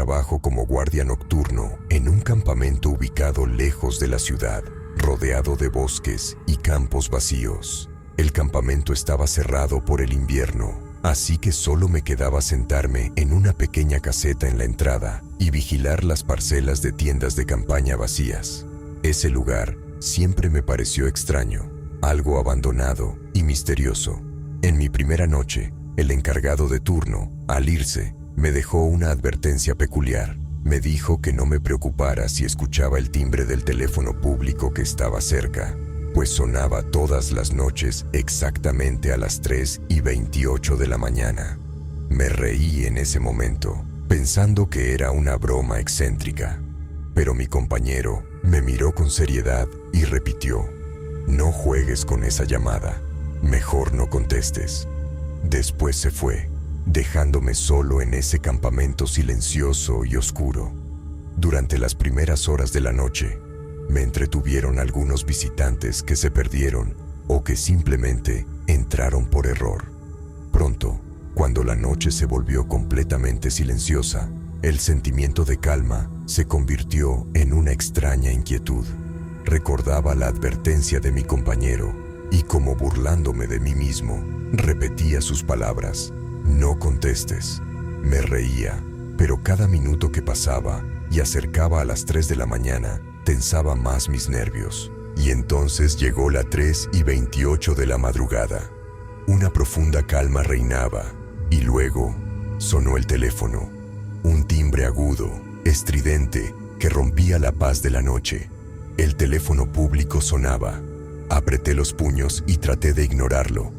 trabajo como guardia nocturno en un campamento ubicado lejos de la ciudad, rodeado de bosques y campos vacíos. El campamento estaba cerrado por el invierno, así que solo me quedaba sentarme en una pequeña caseta en la entrada y vigilar las parcelas de tiendas de campaña vacías. Ese lugar siempre me pareció extraño, algo abandonado y misterioso. En mi primera noche, el encargado de turno, al irse, me dejó una advertencia peculiar. Me dijo que no me preocupara si escuchaba el timbre del teléfono público que estaba cerca, pues sonaba todas las noches exactamente a las 3:28 de la mañana. Me reí en ese momento, pensando que era una broma excéntrica, pero mi compañero me miró con seriedad y repitió: «No juegues con esa llamada, mejor no contestes». Después se fue, dejándome solo en ese campamento silencioso y oscuro. Durante las primeras horas de la noche, me entretuvieron algunos visitantes que se perdieron o que simplemente entraron por error. Pronto, cuando la noche se volvió completamente silenciosa, el sentimiento de calma se convirtió en una extraña inquietud. Recordaba la advertencia de mi compañero y, como burlándome de mí mismo, repetía sus palabras: «No contestes». Me reía, pero cada minuto que pasaba y acercaba a las 3 de la mañana, tensaba más mis nervios. Y entonces llegó la 3:28 de la madrugada. Una profunda calma reinaba, y luego sonó el teléfono. Un timbre agudo, estridente, que rompía la paz de la noche. El teléfono público sonaba. Apreté los puños y traté de ignorarlo,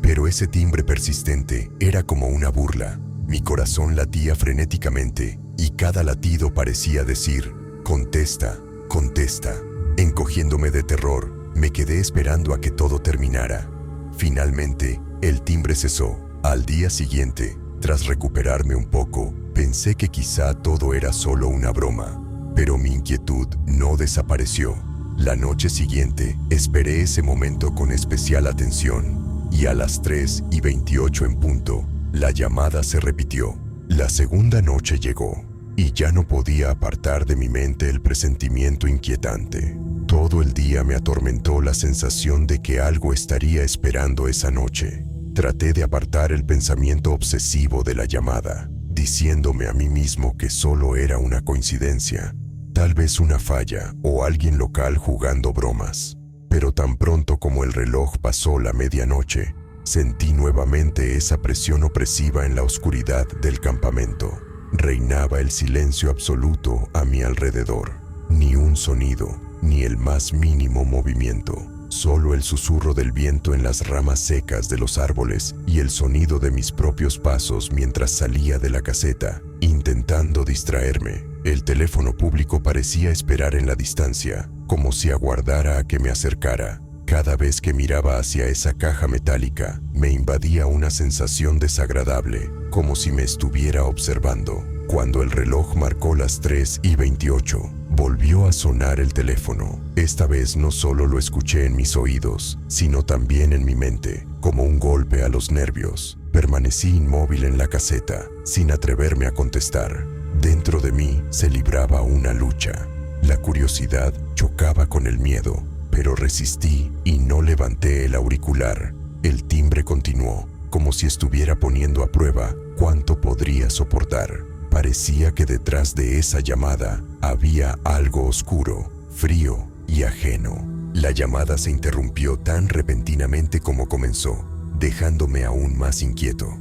pero ese timbre persistente era como una burla. Mi corazón latía frenéticamente y cada latido parecía decir: «Contesta, contesta». Encogiéndome de terror, me quedé esperando a que todo terminara. Finalmente, el timbre cesó. Al día siguiente, tras recuperarme un poco, pensé que quizá todo era solo una broma, pero mi inquietud no desapareció. La noche siguiente, esperé ese momento con especial atención, y a las 3:28 en punto, la llamada se repitió. La segunda noche llegó, y ya no podía apartar de mi mente el presentimiento inquietante. Todo el día me atormentó la sensación de que algo estaría esperando esa noche. Traté de apartar el pensamiento obsesivo de la llamada, diciéndome a mí mismo que solo era una coincidencia, tal vez una falla o alguien local jugando bromas. Pero tan pronto como el reloj pasó la medianoche, sentí nuevamente esa presión opresiva en la oscuridad del campamento. Reinaba el silencio absoluto a mi alrededor. Ni un sonido, ni el más mínimo movimiento. Solo el susurro del viento en las ramas secas de los árboles y el sonido de mis propios pasos mientras salía de la caseta, intentando distraerme. El teléfono público parecía esperar en la distancia, como si aguardara a que me acercara. Cada vez que miraba hacia esa caja metálica, me invadía una sensación desagradable, como si me estuviera observando. Cuando el reloj marcó las 3:28, volvió a sonar el teléfono. Esta vez no solo lo escuché en mis oídos, sino también en mi mente, como un golpe a los nervios. Permanecí inmóvil en la caseta, sin atreverme a contestar. Dentro de mí se libraba una lucha. La curiosidad chocaba con el miedo, pero resistí y no levanté el auricular. El timbre continuó, como si estuviera poniendo a prueba cuánto podría soportar. Parecía que detrás de esa llamada había algo oscuro, frío y ajeno. La llamada se interrumpió tan repentinamente como comenzó, dejándome aún más inquieto.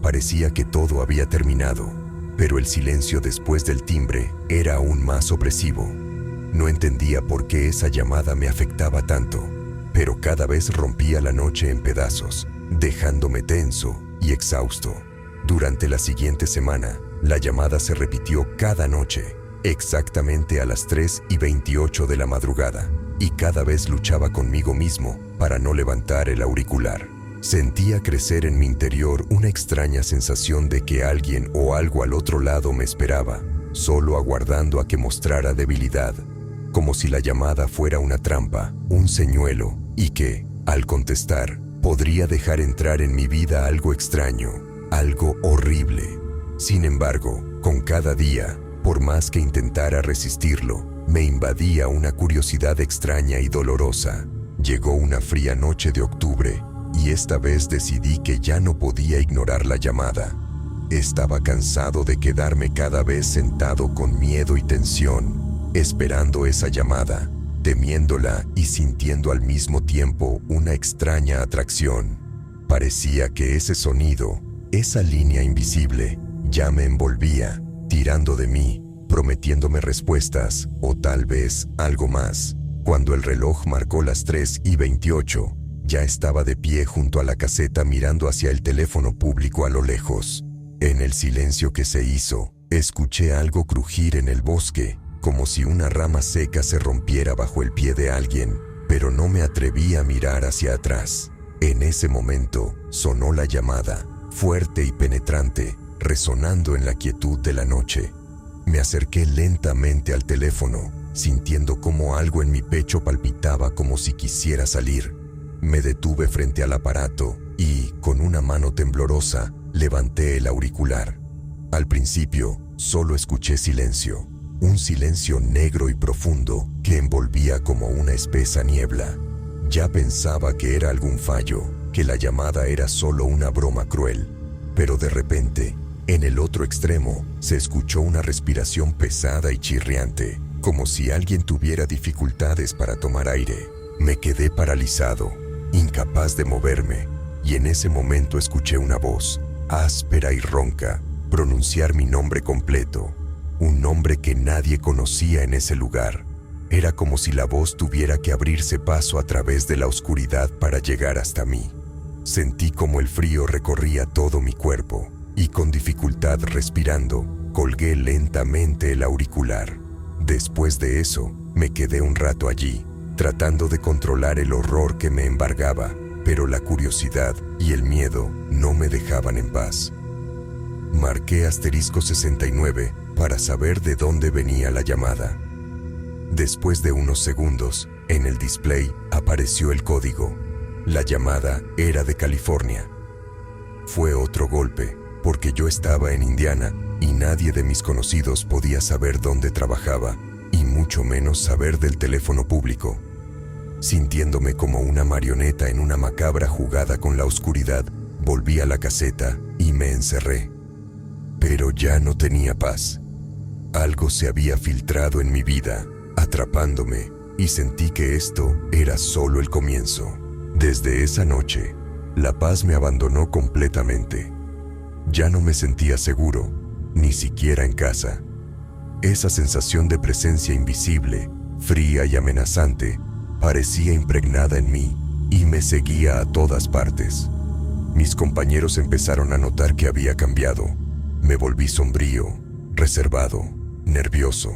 Parecía que todo había terminado, pero el silencio después del timbre era aún más opresivo. No entendía por qué esa llamada me afectaba tanto, pero cada vez rompía la noche en pedazos, dejándome tenso y exhausto. Durante la siguiente semana, la llamada se repitió cada noche, exactamente a las 3:28 de la madrugada, y cada vez luchaba conmigo mismo para no levantar el auricular. Sentía crecer en mi interior una extraña sensación de que alguien o algo al otro lado me esperaba, solo aguardando a que mostrara debilidad, como si la llamada fuera una trampa, un señuelo, y que, al contestar, podría dejar entrar en mi vida algo extraño, algo horrible. Sin embargo, Con cada día, por más que intentara resistirlo, me invadía una curiosidad extraña y dolorosa. Llegó una fría noche de octubre, y esta vez decidí que ya no podía ignorar la llamada. Estaba cansado de quedarme cada vez sentado con miedo y tensión, esperando esa llamada, temiéndola y sintiendo al mismo tiempo una extraña atracción. Parecía que ese sonido, esa línea invisible, ya me envolvía, tirando de mí, prometiéndome respuestas o tal vez algo más. Cuando el reloj marcó las 3:28, ya estaba de pie junto a la caseta mirando hacia el teléfono público a lo lejos. En el silencio que se hizo, escuché algo crujir en el bosque, como si una rama seca se rompiera bajo el pie de alguien, pero no me atreví a mirar hacia atrás. En ese momento, sonó la llamada, fuerte y penetrante, resonando en la quietud de la noche. Me acerqué lentamente al teléfono, sintiendo como algo en mi pecho palpitaba como si quisiera salir. Me detuve frente al aparato y, con una mano temblorosa, levanté el auricular. Al principio, solo escuché silencio, un silencio negro y profundo que envolvía como una espesa niebla. Ya pensaba que era algún fallo, que la llamada era solo una broma cruel, pero de repente, en el otro extremo, se escuchó una respiración pesada y chirriante, como si alguien tuviera dificultades para tomar aire. Me quedé paralizado, incapaz de moverme, y en ese momento escuché una voz, áspera y ronca, pronunciar mi nombre completo, un nombre que nadie conocía en ese lugar. Era como si la voz tuviera que abrirse paso a través de la oscuridad para llegar hasta mí. Sentí como el frío recorría todo mi cuerpo, y con dificultad respirando, colgué lentamente el auricular. Después de eso, me quedé un rato allí, tratando de controlar el horror que me embargaba, pero la curiosidad y el miedo no me dejaban en paz. Marqué *69 para saber de dónde venía la llamada. Después de unos segundos, en el display apareció el código. La llamada era de California. Fue otro golpe, porque yo estaba en Indiana y nadie de mis conocidos podía saber dónde trabajaba, y mucho menos saber del teléfono público. Sintiéndome como una marioneta en una macabra jugada con la oscuridad, volví a la caseta y me encerré. Pero ya no tenía paz. Algo se había filtrado en mi vida, atrapándome, y sentí que esto era solo el comienzo. Desde esa noche, la paz me abandonó completamente. Ya no me sentía seguro, ni siquiera en casa. Esa sensación de presencia invisible, fría y amenazante, parecía impregnada en mí y me seguía a todas partes. Mis compañeros empezaron a notar que había cambiado. Me volví sombrío, reservado, nervioso.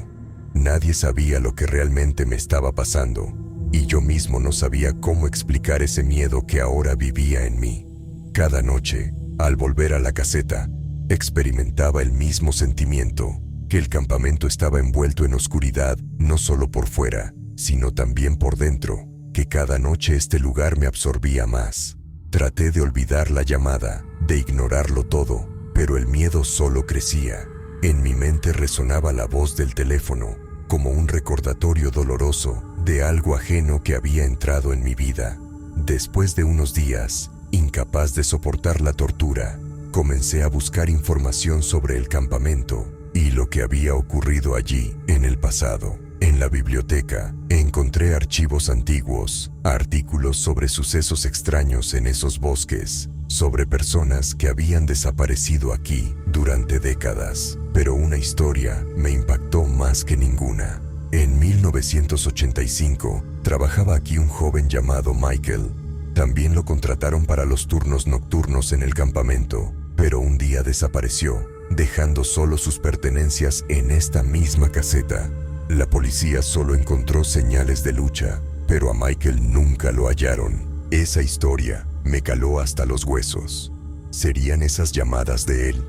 Nadie sabía lo que realmente me estaba pasando, y yo mismo no sabía cómo explicar ese miedo que ahora vivía en mí. Cada noche, al volver a la caseta, experimentaba el mismo sentimiento, que el campamento estaba envuelto en oscuridad, no solo por fuera, sino también por dentro, que cada noche este lugar me absorbía más. Traté de olvidar la llamada, de ignorarlo todo, pero el miedo solo crecía. En mi mente resonaba la voz del teléfono, como un recordatorio doloroso de algo ajeno que había entrado en mi vida. Después de unos días, incapaz de soportar la tortura, comencé a buscar información sobre el campamento y lo que había ocurrido allí en el pasado. En la biblioteca encontré archivos antiguos, artículos sobre sucesos extraños en esos bosques, sobre personas que habían desaparecido aquí durante décadas. Pero una historia me impactó más que ninguna. En 1985, trabajaba aquí un joven llamado Michael. También lo contrataron para los turnos nocturnos en el campamento, pero un día desapareció, dejando solo sus pertenencias en esta misma caseta. La policía solo encontró señales de lucha, pero a Michael nunca lo hallaron. Esa historia me caló hasta los huesos. ¿Serían esas llamadas de él?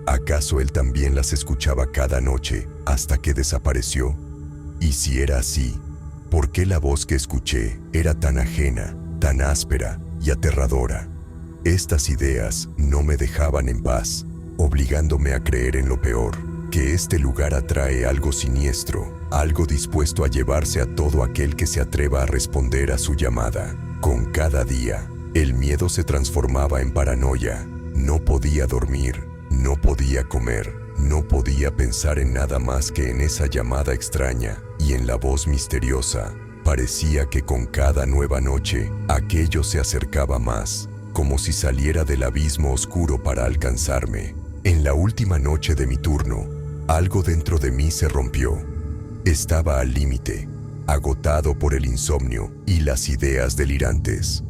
¿Acaso él también las escuchaba cada noche hasta que desapareció? Y si era así, ¿por qué la voz que escuché era tan ajena, tan áspera y aterradora? Estas ideas no me dejaban en paz, obligándome a creer en lo peor. que este lugar atrae algo siniestro, algo dispuesto a llevarse a todo aquel que se atreva a responder a su llamada. Con cada día, el miedo se transformaba en paranoia. No podía dormir, no podía comer, no podía pensar en nada más que en esa llamada extraña y en la voz misteriosa. Parecía que con cada nueva noche, aquello se acercaba más, como si saliera del abismo oscuro para alcanzarme. En la última noche de mi turno, algo dentro de mí se rompió. Estaba al límite, agotado por el insomnio y las ideas delirantes.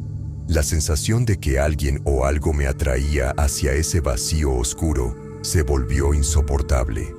La sensación de que alguien o algo me atraía hacia ese vacío oscuro se volvió insoportable.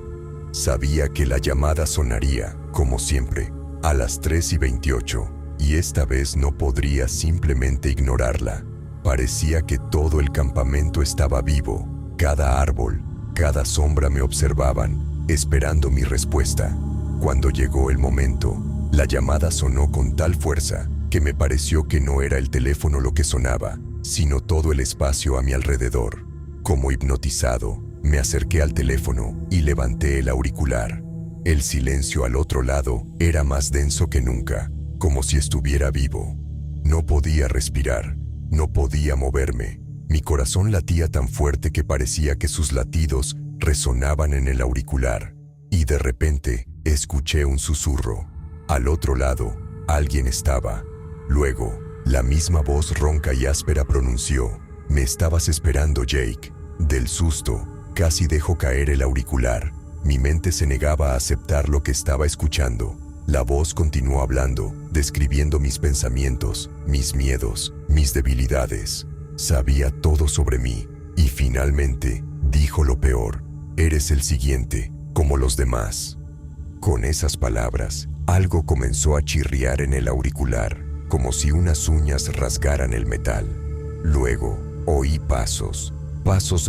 Sabía que la llamada sonaría, como siempre, a las 3:28, y esta vez no podría simplemente ignorarla. Parecía que todo el campamento estaba vivo. Cada árbol, cada sombra me observaban, esperando mi respuesta. Cuando llegó el momento, la llamada sonó con tal fuerza que me pareció que no era el teléfono lo que sonaba, sino todo el espacio a mi alrededor. Como hipnotizado, me acerqué al teléfono y levanté el auricular. El silencio al otro lado era más denso que nunca, como si estuviera vivo. No podía respirar, no podía moverme. Mi corazón latía tan fuerte que parecía que sus latidos resonaban en el auricular. Y de repente, escuché un susurro. Al otro lado, alguien estaba. Luego, la misma voz ronca y áspera pronunció: «Me estabas esperando, Jake». Del susto, casi dejo caer el auricular. Mi mente se negaba a aceptar lo que estaba escuchando. La voz continuó hablando, describiendo mis pensamientos, mis miedos, mis debilidades. Sabía todo sobre mí, y finalmente, dijo lo peor: «Eres el siguiente, como los demás». Con esas palabras, algo comenzó a chirriar en el auricular, como si unas uñas rasgaran el metal. Luego, oí pasos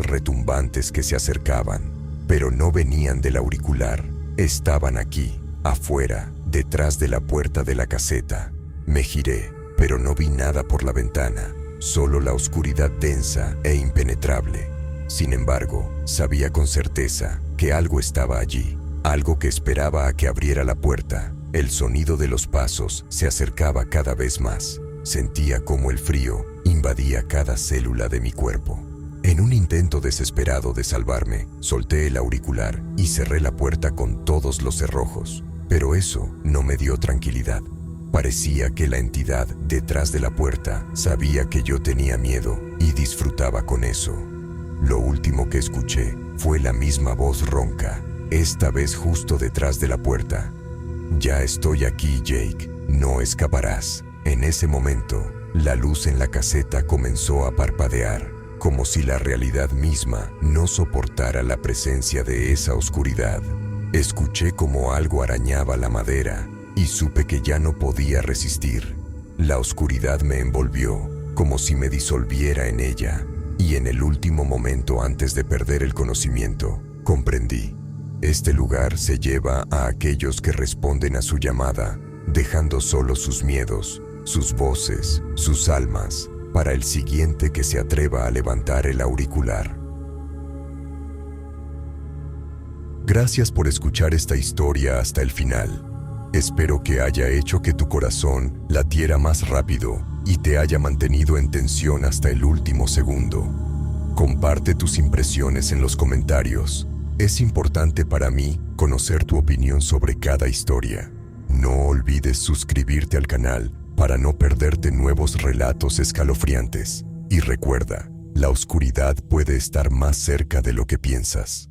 retumbantes que se acercaban, pero no venían del auricular. Estaban aquí, afuera, detrás de la puerta de la caseta. Me giré, pero no vi nada por la ventana, solo la oscuridad densa e impenetrable. Sin embargo, sabía con certeza que algo estaba allí, algo que esperaba a que abriera la puerta. El sonido de los pasos se acercaba cada vez más. Sentía cómo el frío invadía cada célula de mi cuerpo. En un intento desesperado de salvarme, solté el auricular y cerré la puerta con todos los cerrojos. Pero eso no me dio tranquilidad. Parecía que la entidad detrás de la puerta sabía que yo tenía miedo y disfrutaba con eso. Lo último que escuché fue la misma voz ronca, esta vez justo detrás de la puerta: «Ya estoy aquí, Jake, no escaparás». En ese momento, la luz en la caseta comenzó a parpadear, como si la realidad misma no soportara la presencia de esa oscuridad. Escuché como algo arañaba la madera y supe que ya no podía resistir. La oscuridad me envolvió, como si me disolviera en ella, y en el último momento antes de perder el conocimiento, comprendí: este lugar se lleva a aquellos que responden a su llamada, dejando solo sus miedos, sus voces, sus almas, para el siguiente que se atreva a levantar el auricular. Gracias por escuchar esta historia hasta el final. Espero que haya hecho que tu corazón latiera más rápido y te haya mantenido en tensión hasta el último segundo. Comparte tus impresiones en los comentarios. Es importante para mí conocer tu opinión sobre cada historia. No olvides suscribirte al canal para no perderte nuevos relatos escalofriantes. Y recuerda, la oscuridad puede estar más cerca de lo que piensas.